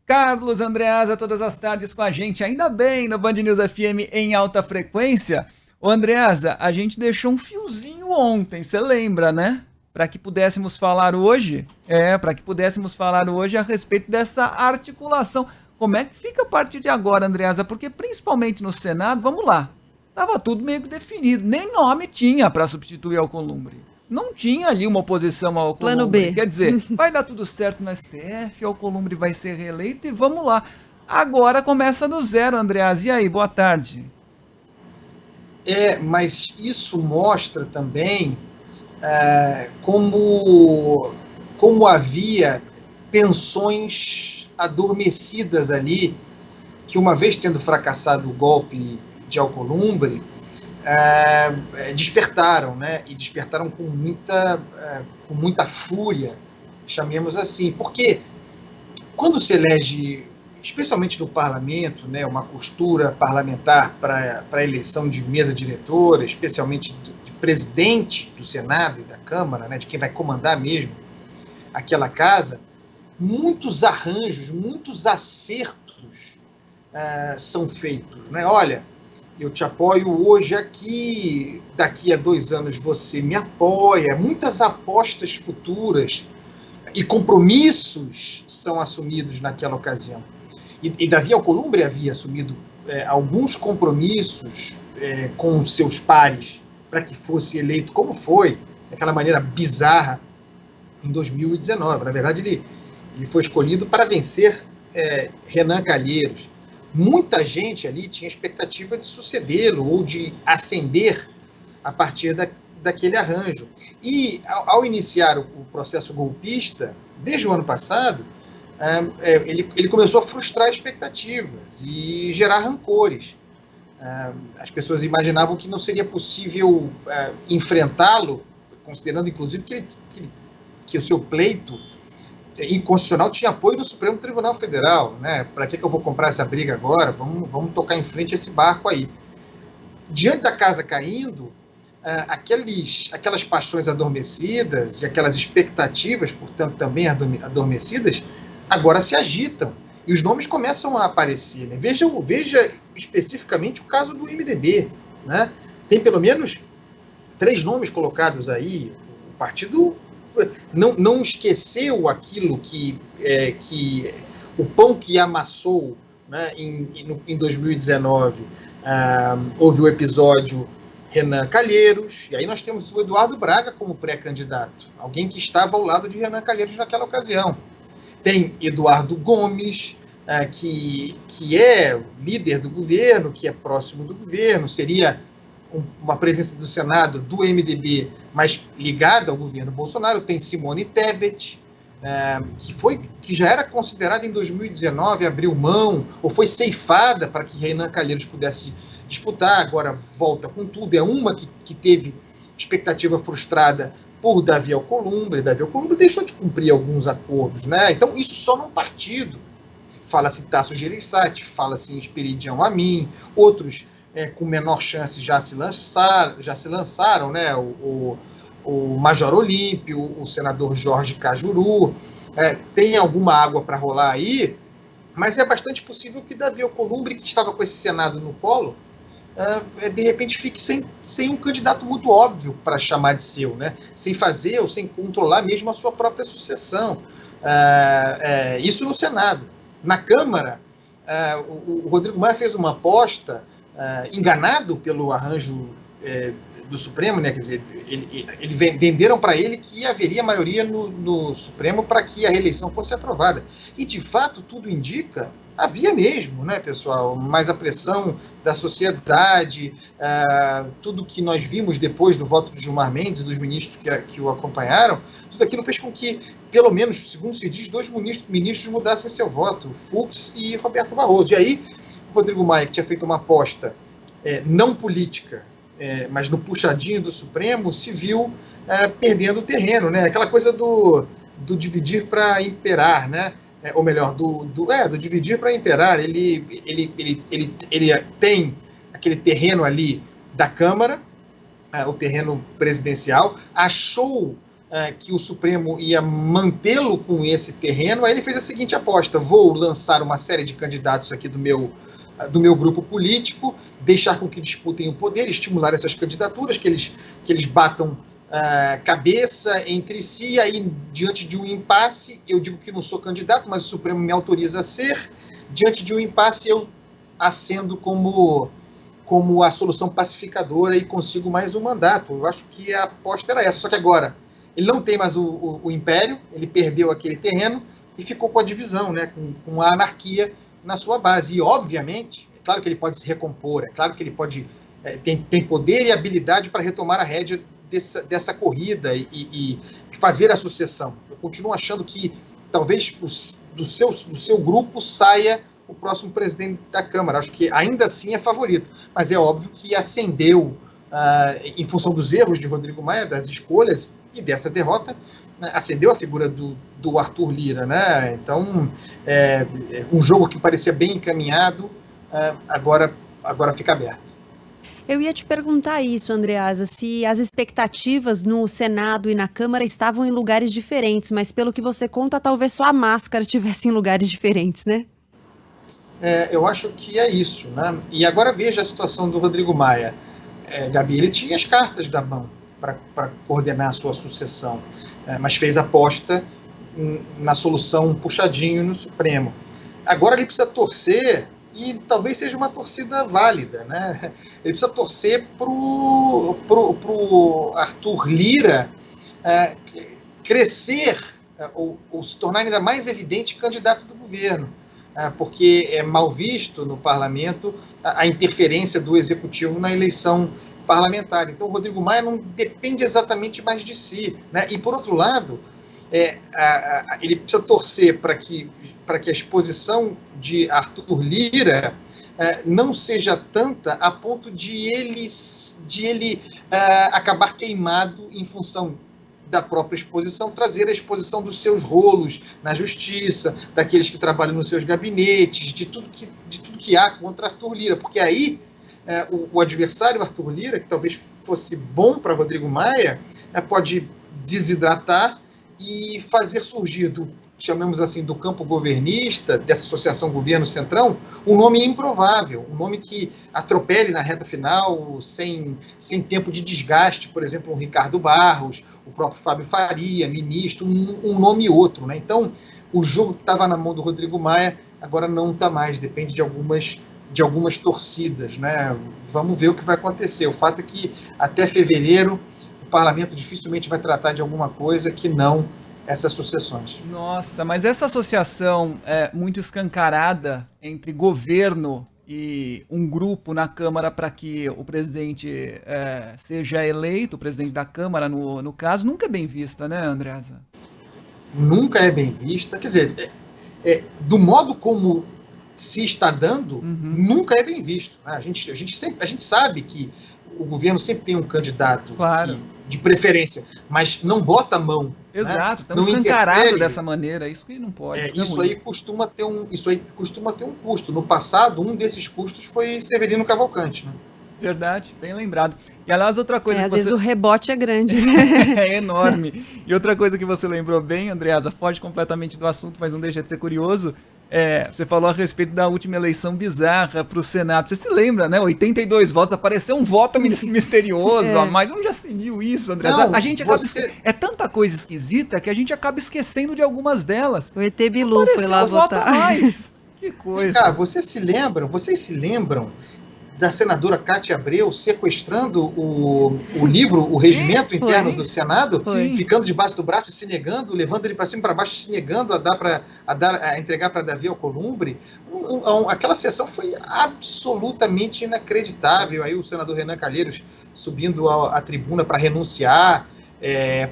Carlos Andreasa, todas as tardes com a gente, ainda bem, no Band News FM em alta frequência. Ô Andreasa, a gente deixou um fiozinho ontem, você lembra, né? Para que pudéssemos falar hoje, a respeito dessa articulação. Como é que fica a partir de agora, Andreasa? Porque principalmente no Senado, vamos lá, tava tudo meio que definido, nem nome tinha para substituir Alcolumbre. Não tinha ali uma oposição ao Alcolumbre. Plano B. Quer dizer, vai dar tudo certo no STF, o Alcolumbre vai ser reeleito e vamos lá. Agora começa do zero, Andreas. E aí, boa tarde. Mas isso mostra também como havia tensões adormecidas ali, que uma vez tendo fracassado o golpe de Alcolumbre, despertaram, né? E despertaram com muita fúria, chamemos assim. Porque quando se elege, especialmente no parlamento, né, uma costura parlamentar para a eleição de mesa diretora, especialmente de presidente do Senado e da Câmara, né, de quem vai comandar mesmo aquela casa, muitos arranjos, muitos acertos são feitos, né? Olha, eu te apoio hoje aqui, daqui a 2 anos você me apoia. Muitas apostas futuras e compromissos são assumidos naquela ocasião. E Davi Alcolumbre havia assumido alguns compromissos com os seus pares para que fosse eleito como foi, daquela maneira bizarra, em 2019. Na verdade, ele foi escolhido para vencer Renan Calheiros. Muita gente ali tinha expectativa de sucedê-lo ou de ascender a partir daquele arranjo. E, ao iniciar o processo golpista, desde o ano passado, ele começou a frustrar expectativas e gerar rancores. As pessoas imaginavam que não seria possível enfrentá-lo, considerando, inclusive, que o seu pleito inconstitucional tinha apoio do Supremo Tribunal Federal, né? Para que eu vou comprar essa briga agora? Vamos tocar em frente esse barco aí. Diante da casa caindo, aquelas paixões adormecidas e aquelas expectativas, portanto, também adormecidas, agora se agitam e os nomes começam a aparecer, né? Veja especificamente o caso do MDB, né? Tem pelo menos 3 nomes colocados aí. O partido não esqueceu aquilo que o pão que amassou, né, em 2019. Houve o episódio Renan Calheiros, e aí nós temos o Eduardo Braga como pré-candidato, alguém que estava ao lado de Renan Calheiros naquela ocasião. Tem Eduardo Gomes, que é líder do governo, que é próximo do governo, seria uma presença do Senado do MDB, mas ligada ao governo Bolsonaro. Tem Simone Tebet, que já era considerada em 2019, abriu mão, ou foi ceifada para que Renan Calheiros pudesse disputar, agora volta com tudo. É uma que teve expectativa frustrada por Davi Alcolumbre. Davi Alcolumbre deixou de cumprir alguns acordos, né? Então, isso só num partido. Fala-se em Tasso Gereissati, fala-se em Esperidião Amin, outros com menor chance já se lançaram, né? O Major Olímpio, o senador Jorge Cajuru. Tem alguma água para rolar aí, mas é bastante possível que Davi Alcolumbre, que estava com esse Senado no colo, de repente fique sem um candidato muito óbvio para chamar de seu, né? Sem fazer ou sem controlar mesmo a sua própria sucessão. Isso no Senado. Na Câmara, o Rodrigo Maia fez uma aposta, enganado pelo arranjo do Supremo, né? Quer dizer, venderam para ele que haveria maioria no Supremo para que a reeleição fosse aprovada. E, de fato, tudo indica, havia mesmo, né, pessoal? Mas a pressão da sociedade, tudo que nós vimos depois do voto do Gilmar Mendes e dos ministros que o acompanharam, tudo aquilo fez com que, pelo menos, segundo se diz, 2 ministros mudassem seu voto, Fux e Roberto Barroso. E aí, o Rodrigo Maia, que tinha feito uma aposta não política, mas no puxadinho do Supremo, se viu perdendo o terreno, né? Aquela coisa do dividir para imperar, né? Ou melhor, do dividir para imperar. Ele tem aquele terreno ali da Câmara, o terreno presidencial, achou que o Supremo ia mantê-lo com esse terreno, aí ele fez a seguinte aposta: vou lançar uma série de candidatos aqui do meu grupo político, deixar com que disputem o poder, estimular essas candidaturas, que eles batam cabeça entre si, e aí, diante de um impasse, eu digo que não sou candidato, mas o Supremo me autoriza a ser, diante de um impasse eu ascendo como a solução pacificadora e consigo mais um mandato. Eu acho que a aposta era essa, só que agora ele não tem mais o império, ele perdeu aquele terreno e ficou com a divisão, né, com a anarquia na sua base. E, obviamente, é claro que ele pode se recompor, é claro que ele tem poder e habilidade para retomar a rédea dessa corrida e fazer a sucessão. Eu continuo achando que talvez do seu grupo saia o próximo presidente da Câmara. Acho que ainda assim é favorito, mas é óbvio que ascendeu, em função dos erros de Rodrigo Maia, das escolhas e dessa derrota, né, ascendeu a figura do Arthur Lira, né? Então, um jogo que parecia bem encaminhado, agora fica aberto. Eu ia te perguntar isso, Andreasa, se as expectativas no Senado e na Câmara estavam em lugares diferentes, mas pelo que você conta, talvez só a máscara estivesse em lugares diferentes, né? Eu acho que é isso, né? E agora veja a situação do Rodrigo Maia. Gabi, ele tinha as cartas da mão para coordenar a sua sucessão, mas fez aposta na solução puxadinho no Supremo. Agora ele precisa torcer, e talvez seja uma torcida válida, né? Ele precisa torcer pro Arthur Lira crescer ou se tornar ainda mais evidente candidato do governo, porque é mal visto no parlamento a interferência do executivo na eleição parlamentar. Então, o Rodrigo Maia não depende exatamente mais de si, né? E, por outro lado, ele precisa torcer para que a exposição de Arthur Lira não seja tanta a ponto de ele acabar queimado em função da própria exposição, trazer a exposição dos seus rolos na justiça, daqueles que trabalham nos seus gabinetes, de tudo que há contra Arthur Lira, porque aí o adversário Arthur Lira, que talvez fosse bom para Rodrigo Maia, pode desidratar e fazer surgir chamemos assim, do campo governista, dessa associação governo-centrão, um nome improvável, um nome que atropele na reta final, sem tempo de desgaste, por exemplo, um Ricardo Barros, o próprio Fábio Faria, ministro, um nome e outro, né? Então, o jogo que estava na mão do Rodrigo Maia, agora não está mais, depende de algumas torcidas, né? Vamos ver o que vai acontecer. O fato é que, até fevereiro, o parlamento dificilmente vai tratar de alguma coisa que não essas sucessões. Nossa, mas essa associação muito escancarada entre governo e um grupo na Câmara para que o presidente seja eleito, o presidente da Câmara, no caso, nunca é bem vista, né, Andreasa? Nunca é bem vista. Quer dizer, do modo como se está dando, nunca é bem visto. A gente sabe que o governo sempre tem um candidato de preferência, mas não bota a mão. Exato, né? Estamos escancarados dessa maneira, isso que não pode. Isso aí costuma ter um custo. No passado, um desses custos foi Severino Cavalcante. Né? Verdade, bem lembrado. E aliás, outra coisa às vezes o rebote é grande. É enorme. E outra coisa que você lembrou bem, Andreasa, foge completamente do assunto, mas não deixa de ser curioso. Você falou a respeito da última eleição bizarra para o Senado. Você se lembra, né? 82 votos, apareceu um voto misterioso, mas onde já se viu isso, André? A gente acaba é tanta coisa esquisita que a gente acaba esquecendo de algumas delas. O ET Bilu foi lá votar. Mais. Que coisa. Cara, vocês se lembram da senadora Cátia Abreu sequestrando o livro, o regimento interno do Senado, ficando debaixo do braço e se negando, levando ele para cima e para baixo, se negando a entregar para Davi Alcolumbre. Aquela sessão foi absolutamente inacreditável. Aí o senador Renan Calheiros subindo à tribuna para renunciar,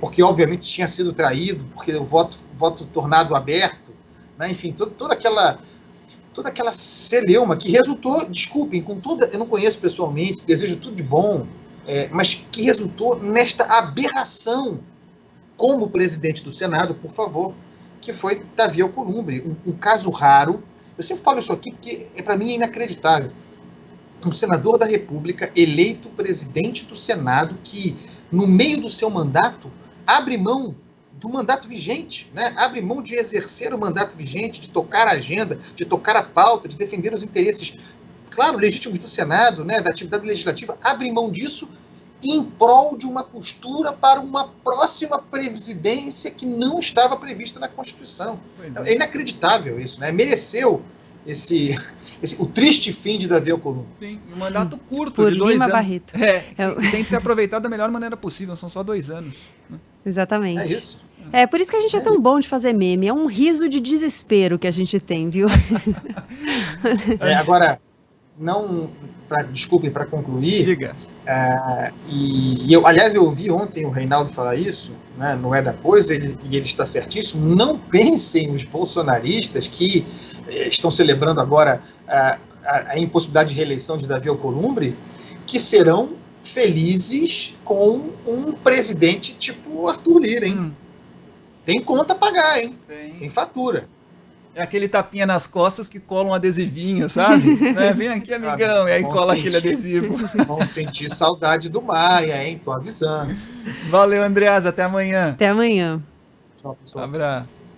porque obviamente tinha sido traído, porque o voto tornado aberto, né? Enfim, toda aquela celeuma que resultou, desculpem, eu não conheço pessoalmente, desejo tudo de bom, mas que resultou nesta aberração como presidente do Senado, por favor, que foi Davi Alcolumbre, um caso raro. Eu sempre falo isso aqui porque para mim é inacreditável. Um senador da República eleito presidente do Senado que, no meio do seu mandato, abre mão do mandato vigente, né? Abre mão de exercer o mandato vigente, de tocar a agenda, de tocar a pauta, de defender os interesses, claro, legítimos do Senado, né? Da atividade legislativa, abre mão disso em prol de uma costura para uma próxima presidência que não estava prevista na Constituição. É inacreditável isso, né? Mereceu o triste fim de Davi Alcolumbre. Sim, um mandato curto, por de 2 Lima anos. Barreto. Tem que ser aproveitado da melhor maneira possível, são só 2 anos. Né? Exatamente. É isso. É por isso que a gente é tão bom de fazer meme. É um riso de desespero que a gente tem, viu? Agora, desculpem, para concluir. Diga. Aliás, eu ouvi ontem o Reinaldo falar isso, né, não é da coisa, e ele está certíssimo. Não pensem os bolsonaristas que estão celebrando agora a impossibilidade de reeleição de Davi Alcolumbre, que serão felizes com um presidente tipo Arthur Lira, hein? Tem conta a pagar, hein? Tem fatura. É aquele tapinha nas costas que cola um adesivinho, sabe? Né? Vem aqui, amigão, e aí cola aquele adesivo. Vão sentir saudade do Maia, hein? Tô avisando. Valeu, Andreasa, até amanhã. Até amanhã. Tchau, pessoal. Abraço.